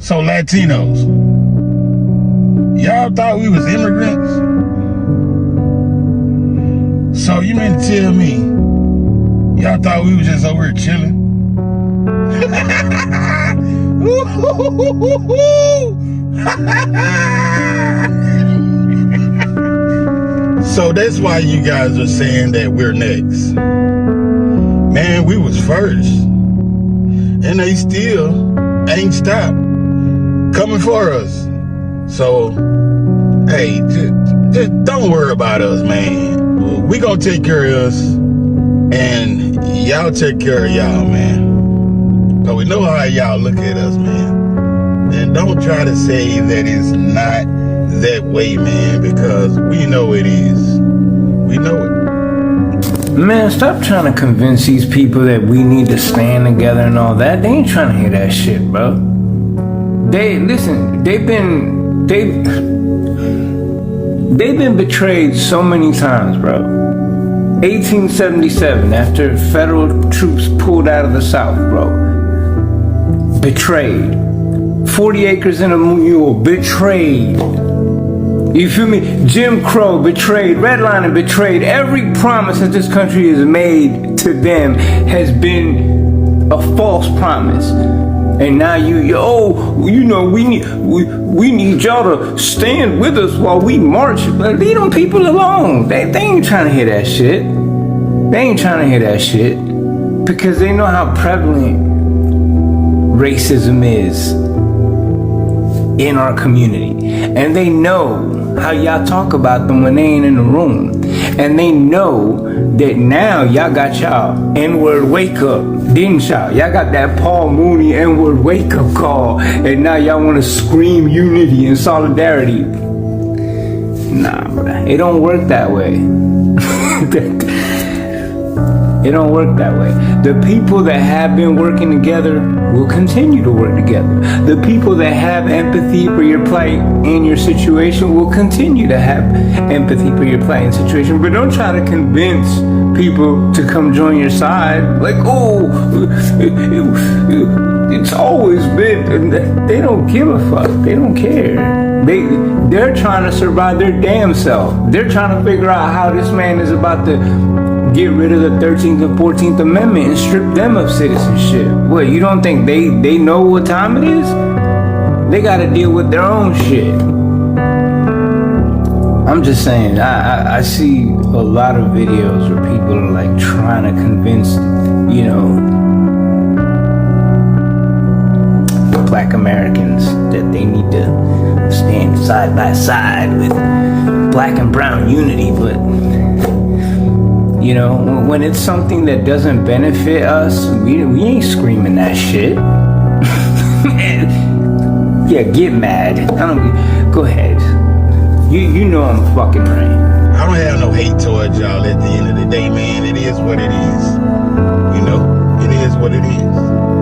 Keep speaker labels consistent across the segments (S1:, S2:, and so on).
S1: So Latinos, y'all thought we was immigrants? So you mean to tell me y'all thought we was just over here chilling? So that's why you guys are saying that we're next. Man, we was first. And they still ain't stopped coming for us. So, hey, just don't worry about us, man. We gonna take care of us, and y'all take care of y'all, man. Cause we know how y'all look at us, man. And don't try to say that it's not that way, man, because we know it is. We know it.
S2: Man, stop trying to convince these people that we need to stand together and all that. They ain't trying to hear that shit, bro. They've been betrayed so many times, bro. 1877, after federal troops pulled out of the South, bro. Betrayed. 40 acres and a mule, betrayed. You feel me? Jim Crow, betrayed. Redlining, betrayed. Every promise that this country has made to them has been a false promise. And now we need y'all to stand with us while we march. But leave them people alone. They ain't trying to hear that shit. They ain't trying to hear that shit. Because they know how prevalent racism is in our community. And they know how y'all talk about them when they ain't in the room. And they know that now y'all got y'all N-word wake up, didn't y'all? Y'all got that Paul Mooney N-word wake up call, and now y'all want to scream unity and solidarity. Nah, bro, it don't work that way. It don't work that way. The people that have been working together will continue to work together. The people that have empathy for your plight and your situation will continue to have empathy for your plight and situation. But don't try to convince people to come join your side. Like, it's always been. They don't give a fuck. They don't care. They're trying to survive their damn self. They're trying to figure out how this man is about to get rid of the 13th and 14th Amendment and strip them of citizenship. What, you don't think they know what time it is? They gotta deal with their own shit. I'm just saying, I see a lot of videos where people are like trying to convince, Black Americans that they need to stand side by side with Black and brown unity, but when it's something that doesn't benefit us, we ain't screaming that shit. Yeah, get mad. Go ahead. You know I'm fucking right.
S1: I don't have no hate towards y'all at the end of the day, man. It is what it is. It is what it is.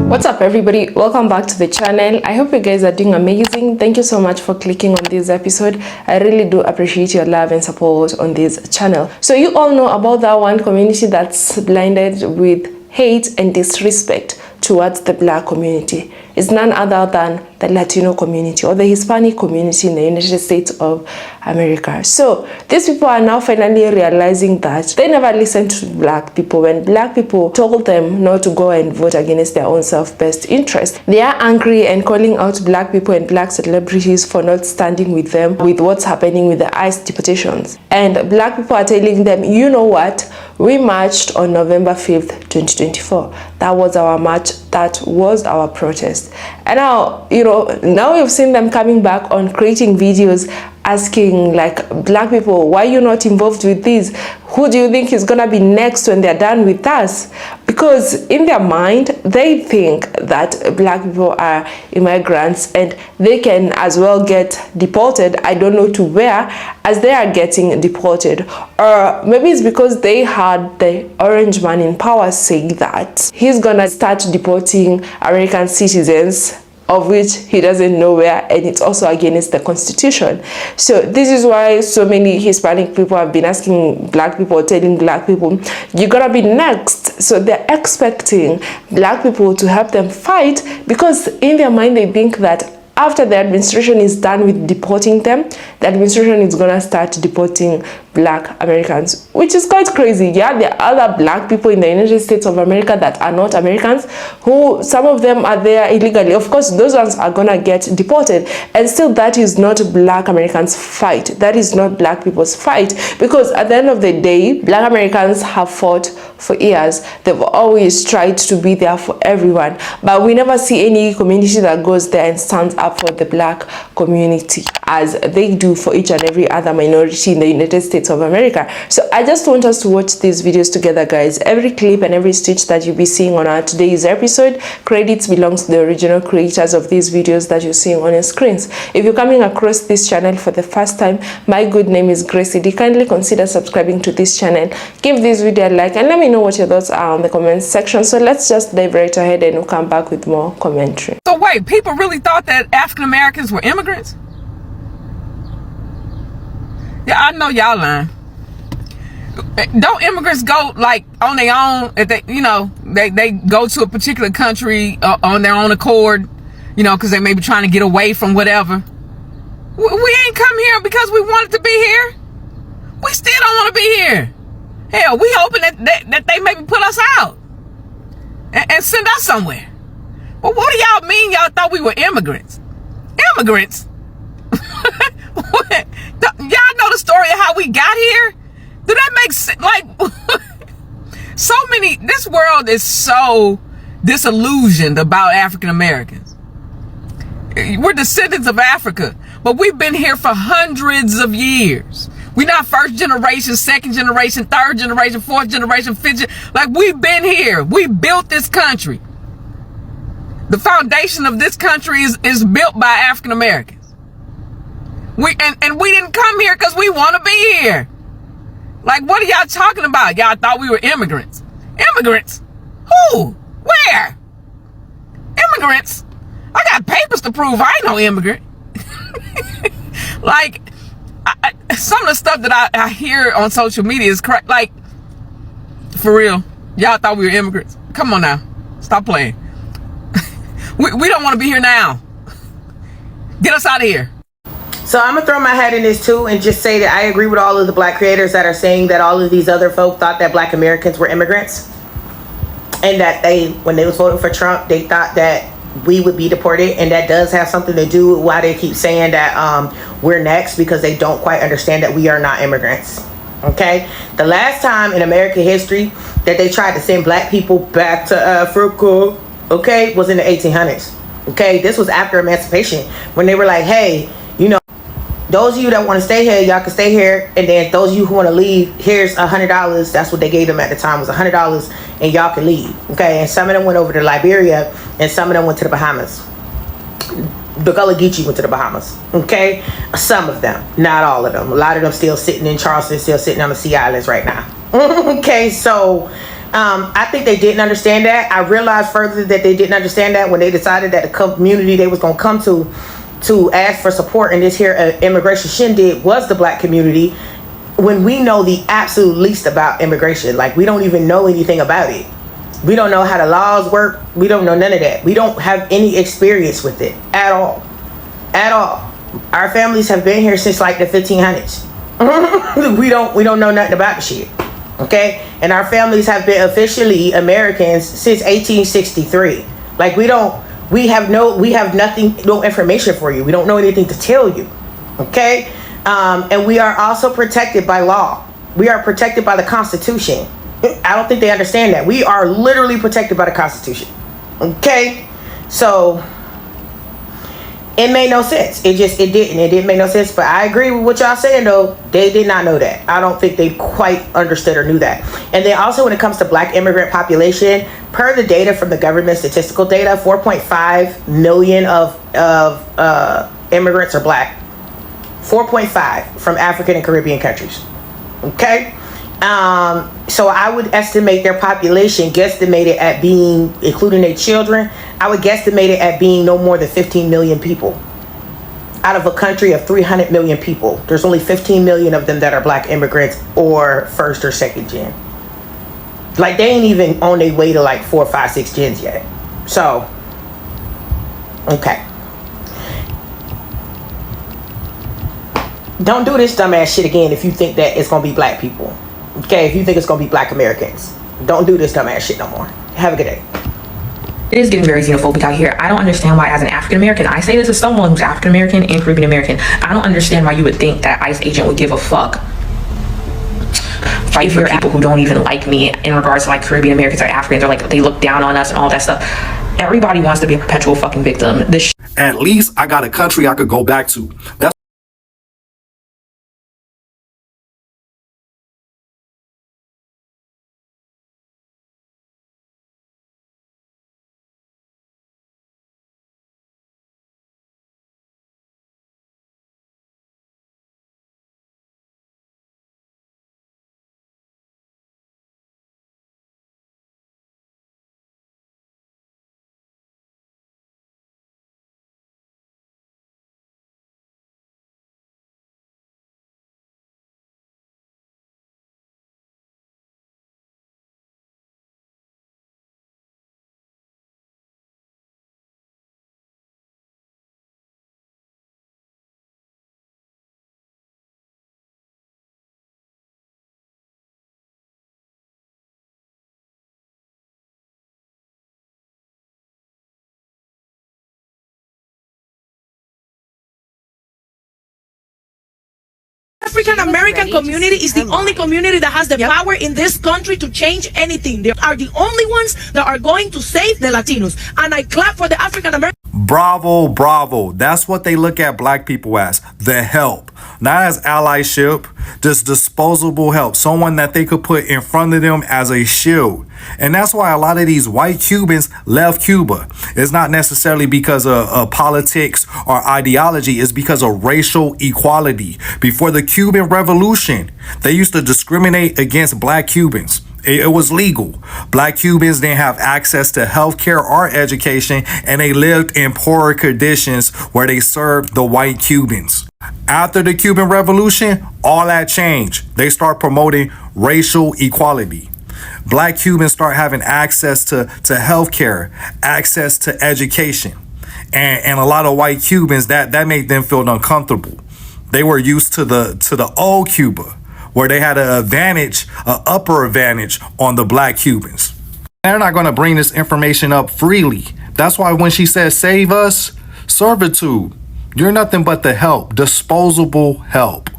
S3: What's up, everybody? Welcome back to the channel. I hope you guys are doing amazing. Thank you so much for clicking on this episode. I really do appreciate your love and support on this channel. So you all know about that one community that's blinded with hate and disrespect towards the Black community. It's none other than the Latino community or the Hispanic community in the United States of America. So these people are now finally realizing that they never listened to Black people. When Black people told them not to go and vote against their own self-best interest, they are angry and calling out Black people and Black celebrities for not standing with them with what's happening with the ICE deportations. And Black people are telling them, you know what? We marched on November 5th, 2024. That was our march. That was our protest. And now, now you've seen them coming back on creating videos asking like Black people, why are you not involved with this? Who do you think is gonna be next when they're done with us? Because in their mind, they think that Black people are immigrants and they can as well get deported. I don't know to where, as they are getting deported. Or maybe it's because they had the orange man in power saying that he's gonna start deporting American citizens, of which he doesn't know where, and it's also against the Constitution. So this is why so many Hispanic people have been asking Black people, telling Black people, you're gonna be next. So they're expecting Black people to help them fight, because in their mind they think that after the administration is done with deporting them, the administration is gonna start deporting black Americans, which is quite crazy. Yeah, there are other black people in the United States of America that are not Americans, who some of them are there illegally. Of course, those ones are gonna get deported, and still that is not black Americans' fight. That is not black people's fight, because at the end of the day, black Americans have fought for years. They've always tried to be there for everyone, but we never see any community that goes there and stands up for the black community as they do for each and every other minority in the United States of America. So I just want us to watch these videos together, guys. Every clip and every stitch that you'll be seeing on our today's episode, credits belongs to the original creators of these videos that you're seeing on your screens. If you're coming across this channel for the first time, my good name is Gracie. Kindly consider subscribing to this channel, give this video a like, and let me know what your thoughts are on the comments section. So let's just dive right ahead and we'll come back with more commentary.
S4: So wait, people really thought that African Americans were immigrants? Yeah, I know y'all lying. Don't immigrants go like on their own? If they, they go to a particular country on their own accord, because they may be trying to get away from whatever. We ain't come here because we wanted to be here. We still don't want to be here. Hell, we hoping that they maybe put us out and send us somewhere. But what do y'all mean y'all thought we were immigrants? Immigrants? Y'all know the story of how we got here? Do that make sense? Like, this world is so disillusioned about African Americans. We're descendants of Africa, but we've been here for hundreds of years. We're not first generation, second generation, third generation, fourth generation, fifth generation. Like, we've been here. We built this country. The foundation of this country is built by African Americans. We didn't come here because we want to be here. Like, what are y'all talking about? Y'all thought we were immigrants. Immigrants? Who? Where? Immigrants? I got papers to prove I ain't no immigrant. Like, some of the stuff that I hear on social media is correct. Like, for real, y'all thought we were immigrants. Come on now. Stop playing. We don't want to be here now. Get us out of here.
S5: So I'm gonna throw my hat in this too and just say that I agree with all of the black creators that are saying that all of these other folk thought that black Americans were immigrants, and that when they was voting for Trump, they thought that we would be deported, and that does have something to do with why they keep saying that we're next, because they don't quite understand that we are not immigrants. Okay, the last time in American history that they tried to send black people back to Africa, okay, was in the 1800s. Okay, this was after emancipation, when they were like, hey, those of you that want to stay here, y'all can stay here, and then those of you who want to leave, here's $100. That's what they gave them at the time, was $100, and y'all can leave. Okay, and some of them went over to Liberia, and some of them went to the Bahamas. The Gullah Geechee went to the Bahamas. Okay, some of them, not all of them. A lot of them still sitting in Charleston, still sitting on the Sea Islands right now. Okay, so I think they didn't understand that. I realized further that they didn't understand that when they decided that the community they was gonna come to ask for support in this here immigration shindig was the black community, when we know the absolute least about immigration. Like, we don't even know anything about it. We don't know how the laws work. We don't know none of that. We don't have any experience with it at all. At all. Our families have been here since like the 1500s. we don't know nothing about the shit. Okay? And our families have been officially Americans since 1863. Like, we have nothing, no information for you. We don't know anything to tell you. Okay? And we are also protected by law. We are protected by the Constitution. I don't think they understand that. We are literally protected by the Constitution. Okay? So it made no sense. It didn't make no sense. But I agree with what y'all saying, though. They did not know that. I don't think they quite understood or knew that. And then also, when it comes to black immigrant population, per the data from the government statistical data, 4.5 million of immigrants are black. 4.5 from African and Caribbean countries. Okay? So I would estimate their population, guesstimated at being, including their children, I would guesstimate it at being no more than 15 million people. Out of a country of 300 million people, there's only 15 million of them that are black immigrants or first or second gen. Like, they ain't even on their way to like 4, 5, 6 gens yet. So, okay. Don't do this dumbass shit again if you think that it's gonna be black people. Okay, if you think it's gonna be black Americans, don't do this dumbass shit no more. Have a good day.
S6: It is getting very xenophobic out here. I don't understand why, as an African American, I say this as someone who's African American and Caribbean American, I don't understand why you would think that ICE agent would give a fuck. Fight for people who don't even like me in regards to like Caribbean Americans or Africans, or like they look down on us and all that stuff. Everybody wants to be a perpetual fucking victim.
S7: At least I got a country I could go back to. That's
S8: African American community is the only community that has the power in this country to change anything. They are the only ones that are going to save the Latinos. And I clap for the African American.
S7: bravo, bravo. That's what they look at black people as. The help. Not as allyship, just disposable help. Someone that they could put in front of them as a shield. And that's why a lot of these white Cubans left Cuba. It's not necessarily because of politics or ideology. It's because of racial equality. Before the Cuban Revolution, they used to discriminate against black Cubans. It was legal. Black Cubans didn't have access to healthcare or education, and they lived in poorer conditions where they served the white Cubans. After the Cuban Revolution, all that changed. They start promoting racial equality. Black Cubans start having access to healthcare, access to education. And a lot of white Cubans, that made them feel uncomfortable. They were used to the old Cuba, where they had an upper advantage on the black Cubans. They're not going to bring this information up freely. That's why when she says save us, servitude, you're nothing but the help, disposable help.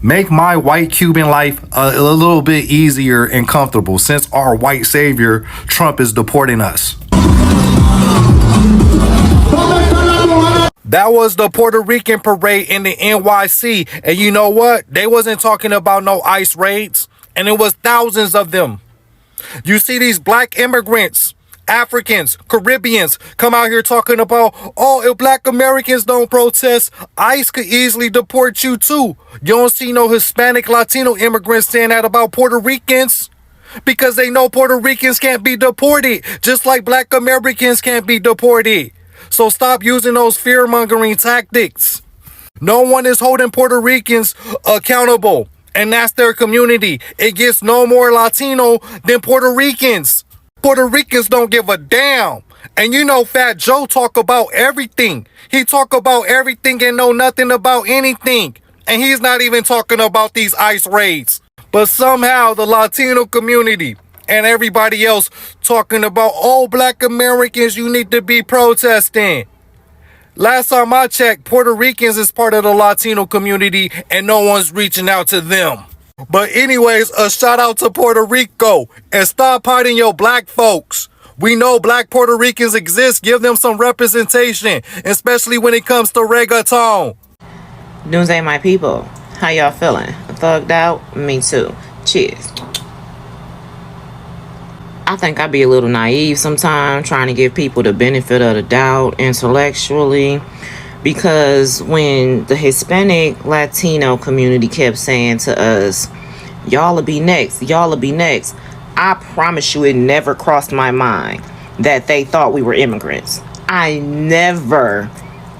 S7: Make my white Cuban life a little bit easier and comfortable since our white savior, Trump, is deporting us. That was the Puerto Rican parade in the NYC. And you know what? They wasn't talking about no ICE raids. And it was thousands of them. You see these black immigrants, Africans, Caribbeans come out here talking about, oh, if black Americans don't protest, ICE could easily deport you too. You don't see no Hispanic, Latino immigrants saying that about Puerto Ricans. Because they know Puerto Ricans can't be deported, just like black Americans can't be deported. So stop using those fear-mongering tactics. No one is holding Puerto Ricans accountable, and that's their community. It gets no more Latino than Puerto Ricans. Puerto Ricans don't give a damn. And you know Fat Joe talk about everything. He talk about everything and know nothing about anything. And he's not even talking about these ICE raids. But somehow the Latino community and everybody else talking about, oh, black Americans, you need to be protesting. Last time I checked, Puerto Ricans is part of the Latino community and no one's reaching out to them. But anyways, a shout out to Puerto Rico and stop hiding your black folks. We know black Puerto Ricans exist. Give them some representation, especially when it comes to reggaeton.
S9: Doomsday, my people. How y'all feeling? Thugged out? Me too. Cheers. I think I be a little naive sometimes, trying to give people the benefit of the doubt intellectually, because when the Hispanic Latino community kept saying to us, y'all will be next, y'all will be next, I promise you it never crossed my mind that they thought we were immigrants. I never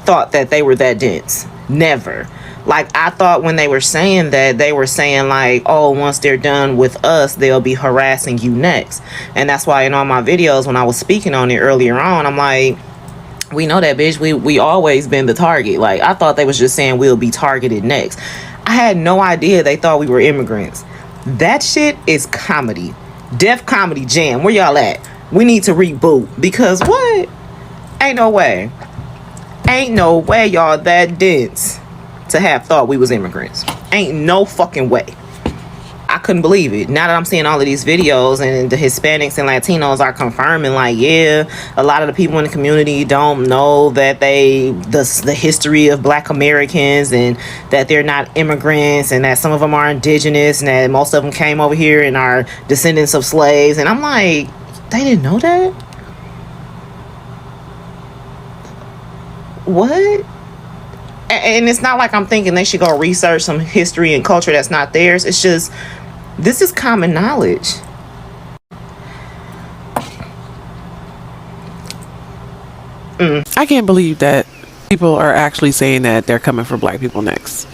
S9: thought that they were that dense. Never. Like, I thought when they were saying that, they were saying like, oh, once they're done with us, they'll be harassing you next. And that's why in all my videos, when I was speaking on it earlier on, I'm like, we know that, bitch. We always been the target. Like, I thought they was just saying we'll be targeted next. I had no idea they thought we were immigrants. That shit is comedy. Def Comedy Jam. Where y'all at? We need to reboot. Because what? Ain't no way. Ain't no way y'all that dense to have thought we was immigrants. Ain't no fucking way. I couldn't believe it. Now that I'm seeing all of these videos and the Hispanics and Latinos are confirming, like, yeah, a lot of the people in the community don't know that the history of Black Americans, and that they're not immigrants, and that some of them are indigenous, and that most of them came over here and are descendants of slaves. And I'm like, they didn't know that? What? And it's not like I'm thinking they should go research some history and culture that's not theirs. It's just, this is common knowledge.
S10: I can't believe that people are actually saying that they're coming for Black people next.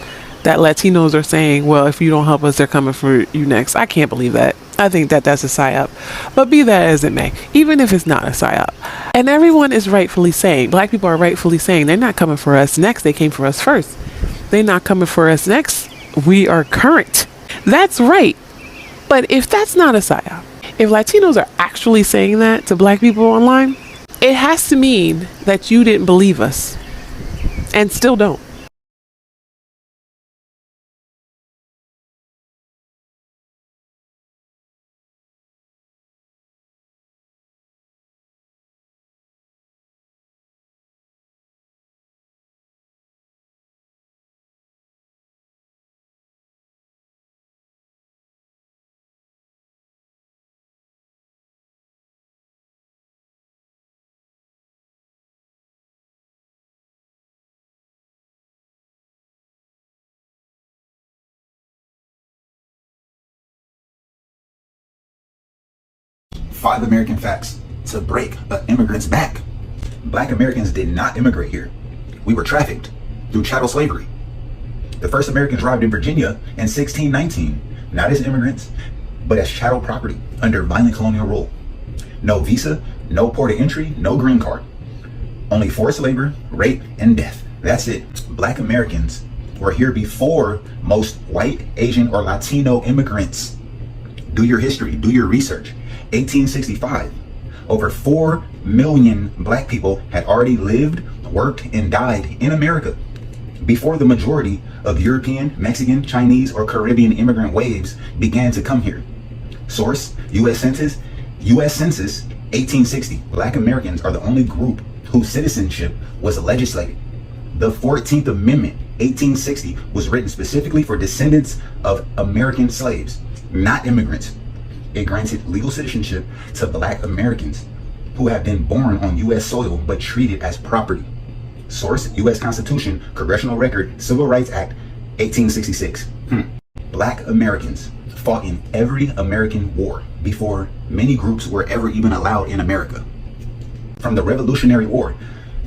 S10: That Latinos are saying, well, if you don't help us, they're coming for you next. I can't believe that. I think that that's a psyop. But be that as it may, even if it's not a psyop. And everyone is rightfully saying, Black people are rightfully saying, they're not coming for us next. They came for us first. They're not coming for us next. We are current. That's right. But if that's not a psyop, if Latinos are actually saying that to Black people online, it has to mean that you didn't believe us and still don't.
S11: Five American facts to break an immigrant's back. Black Americans did not immigrate here. We were trafficked through chattel slavery. The first Americans arrived in Virginia in 1619, not as immigrants, but as chattel property under violent colonial rule. No visa, no port of entry, no green card. Only forced labor, rape, and death. That's it. Black Americans were here before most white, Asian, or Latino immigrants. Do your history, do your research. 1865, over 4 million Black people had already lived, worked, and died in America before the majority of European, Mexican, Chinese, or Caribbean immigrant waves began to come here. Source, U.S. Census, 1860. Black Americans are the only group whose citizenship was legislated. The 14th Amendment, 1860, was written specifically for descendants of American slaves, not immigrants. It granted legal citizenship to Black Americans who have been born on U.S. soil but treated as property. Source, U.S. Constitution, Congressional Record, Civil Rights Act, 1866. Black Americans fought in every American war before many groups were ever even allowed in America. From the Revolutionary War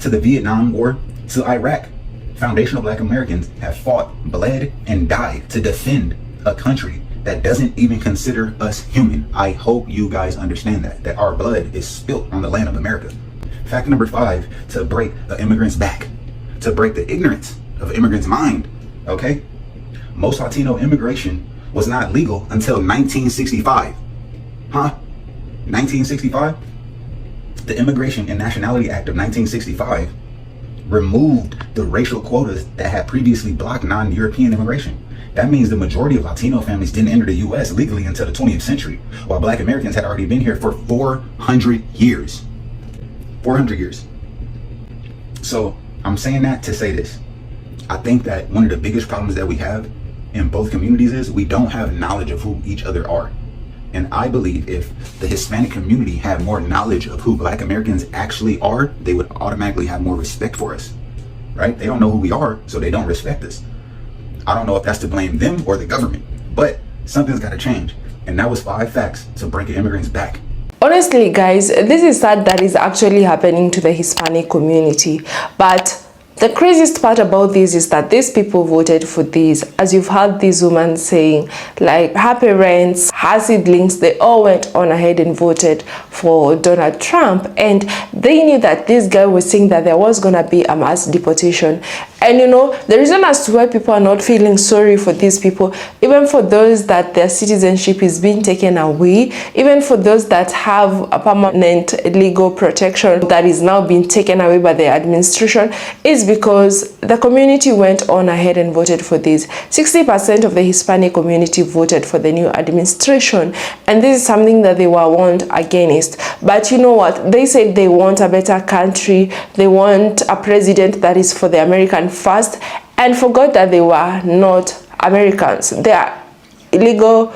S11: to the Vietnam War to Iraq, foundational Black Americans have fought, bled, and died to defend a country that doesn't even consider us human. I hope you guys understand that our blood is spilt on the land of America. Fact number 5, to break the immigrant's back, to break the ignorance of immigrants' mind, okay? Most Latino immigration was not legal until 1965. 1965? The Immigration and Nationality Act of 1965 removed the racial quotas that had previously blocked non-European immigration. That means the majority of Latino families didn't enter the U.S. legally until the 20th century, while Black Americans had already been here for 400 years. 400 years. So I'm saying that to say this. I think that one of the biggest problems that we have in both communities is we don't have knowledge of who each other are. And I believe if the Hispanic community had more knowledge of who Black Americans actually are, they would automatically have more respect for us, right? They don't know who we are, so they don't respect us. I don't know if that's to blame them or the government, but something's got to change. And that was 5 facts to break an immigrant's back.
S3: Honestly, guys, this is sad that is actually happening to the Hispanic community. But the craziest part about this is that these people voted for this. As you've heard this woman saying, like, her parents, her siblings, they all went on ahead and voted for Donald Trump. And they knew that this guy was saying that there was going to be a mass deportation. And you know, the reason as to why people are not feeling sorry for these people, even for those that their citizenship is being taken away, even for those that have a permanent legal protection that is now being taken away by the administration, is because the community went on ahead and voted for this. 60% of the Hispanic community voted for the new administration, and this is something that they were warned against. But you know what? They said they want a better country, they want a president that is for the American first, and forgot that they were not Americans. They are illegal,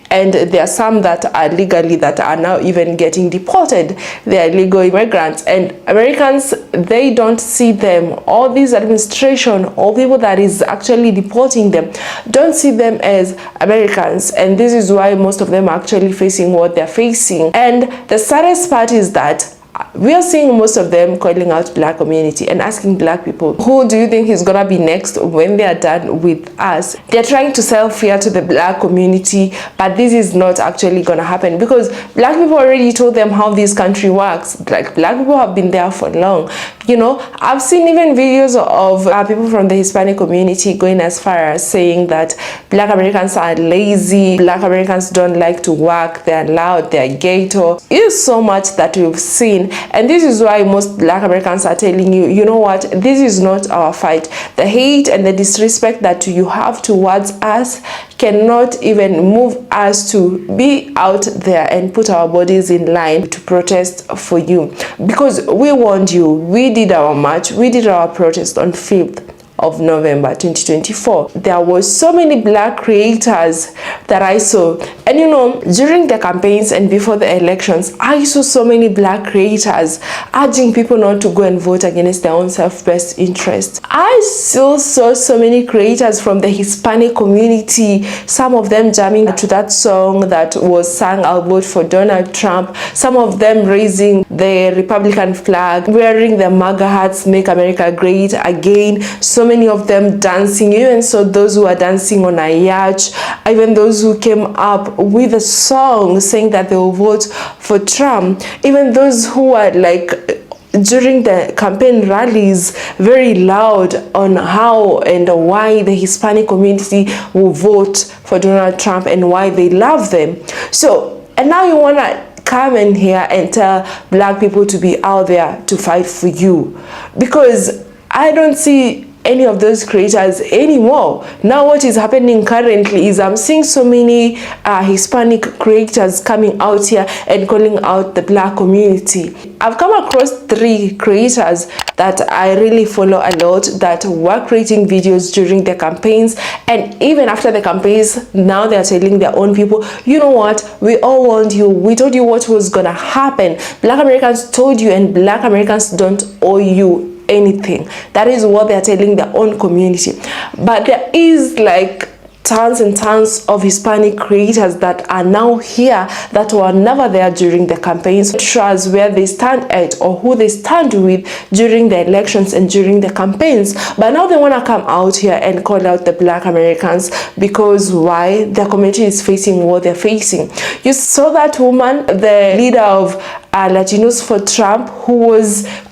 S3: and there are some that are legally that are now even getting deported. They are illegal immigrants, and Americans, they don't see them. All these administration, all people that is actually deporting them, don't see them as Americans, and this is why most of them are actually facing what they're facing. And the saddest part is that we are seeing most of them calling out black community and asking black people, who do you think is gonna be next when they are done with us? They're trying to sell fear to the black community, but this is not actually gonna happen, because black people already told them how this country works. Like, black people have been there for long. You know, I've seen even videos of people from the Hispanic community going as far as saying that black Americans are lazy, black Americans don't like to work, they're loud, they're ghetto. It's so much that we've seen, and this is why most black Americans are telling you, you know what, this is not our fight. The hate and the disrespect that you have towards us cannot even move us to be out there and put our bodies in line to protest for you, because we warned you. We did our march, we did our protest on 5th of November 2024. There was so many black creators that I saw, and you know, during the campaigns and before the elections, I saw so many black creators urging people not to go and vote against their own self-best interest. I still saw so many creators from the Hispanic community, some of them jamming to that song that was sung, "I'll vote for Donald Trump," some of them raising the Republican flag, wearing the MAGA hats, "Make America Great Again." So many of them dancing. You even saw those who are dancing on a yacht, even those who came up with a song saying that they will vote for Trump, even those who are like during the campaign rallies very loud on how and why the Hispanic community will vote for Donald Trump and why they love them. So, and now you want to come in here and tell black people to be out there to fight for you, because I don't see any of those creators anymore. Now what is happening currently is I'm seeing so many Hispanic creators coming out here and calling out the black community. I've come across 3 creators that I really follow a lot that were creating videos during the campaigns, and even after the campaigns, now they're telling their own people, you know what, we all warned you, we told you what was gonna happen. Black Americans told you, and black Americans don't owe you anything. That is what they're telling their own community. But there is like tons and tons of Hispanic creators that are now here that were never there during the campaigns, shows where they stand at or who they stand with during the elections and during the campaigns. But now they want to come out here and call out the black Americans, because why? Their community is facing what they're facing. You saw that woman, the leader of Latinos for Trump, who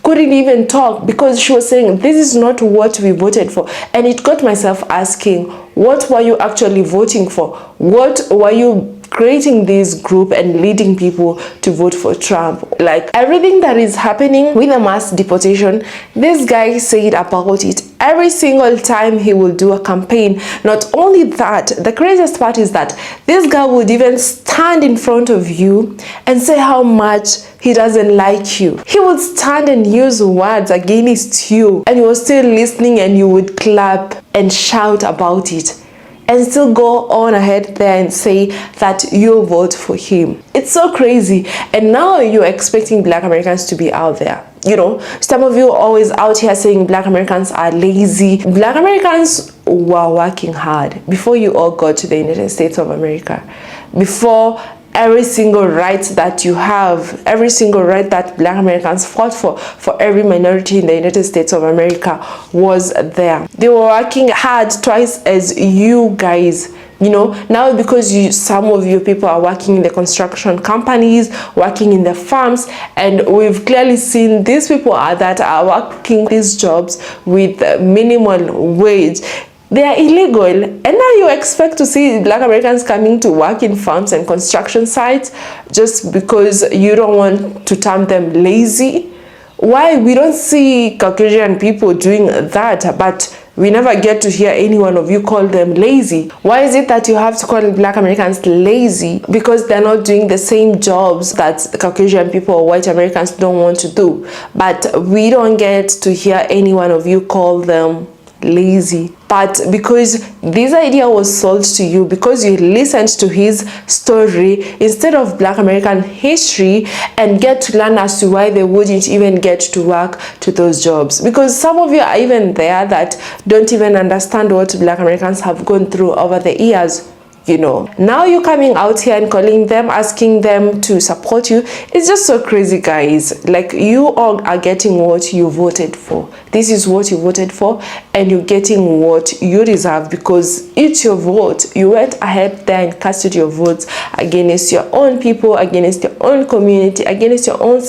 S3: couldn't even talk because she was saying this is not what we voted for. And it got myself asking, what were you actually voting for? What were you creating this group and leading people to vote for Trump? Like, everything that is happening with the mass deportation, this guy said about it every single time he will do a campaign. Not only that, the craziest part is that this guy would even stand in front of you and say how much he doesn't like you. He would stand and use words against you, and you were still listening, and you would clap and shout about it and still go on ahead there and say that you'll vote for him. It's so crazy. And now you're expecting black Americans to be out there. You know, some of you are always out here saying black Americans are lazy. Black Americans were working hard before you all got to the United States of America. Before every single right that you have, every single right that black Americans fought for every minority in the United States of America was there. They were working hard twice as you guys You know, now because some of you people are working in the construction companies, working in the farms, and we've clearly seen these people that are working these jobs with minimal wage. They are illegal, and now you expect to see Black Americans coming to work in farms and construction sites just because you don't want to term them lazy. Why? We don't see Caucasian people doing that, but we never get to hear any one of you call them lazy. Why is it that you have to call Black Americans lazy? Because they're not doing the same jobs that Caucasian people or white Americans don't want to do. But we don't get to hear any one of you call them lazy. But because this idea was sold to you, because you listened to his story instead of Black American history and get to learn as to why they wouldn't even get to work to those jobs. Because some of you are even there that don't even understand what Black Americans have gone through over the years. You know, now you're coming out here and calling them, asking them to support you. It's just so crazy, guys. Like, you all are getting what you voted for. This is what you voted for, and you're getting what you deserve because it's your vote. You went ahead there and casted your votes against your own people, against your own community, against your own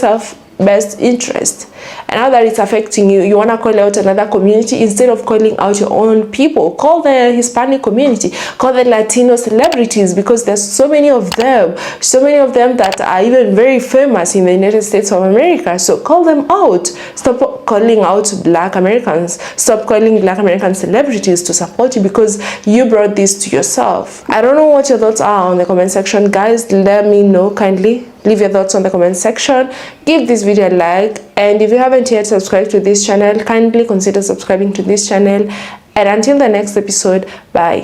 S3: best interest. And now that it's affecting you, you want to call out another community instead of calling out your own people. Call the Hispanic community, call the Latino celebrities, because there's so many of them that are even very famous in the United States of America. So call them out. Stop calling out Black Americans. Stop calling Black American celebrities to support you because you brought this to yourself. I don't know what your thoughts are on the comment section, guys. Let me know kindly. Leave your thoughts on the comment section. Give this video a like, and if you haven't yet subscribed to this channel, kindly consider subscribing to this channel. And until the next episode, bye.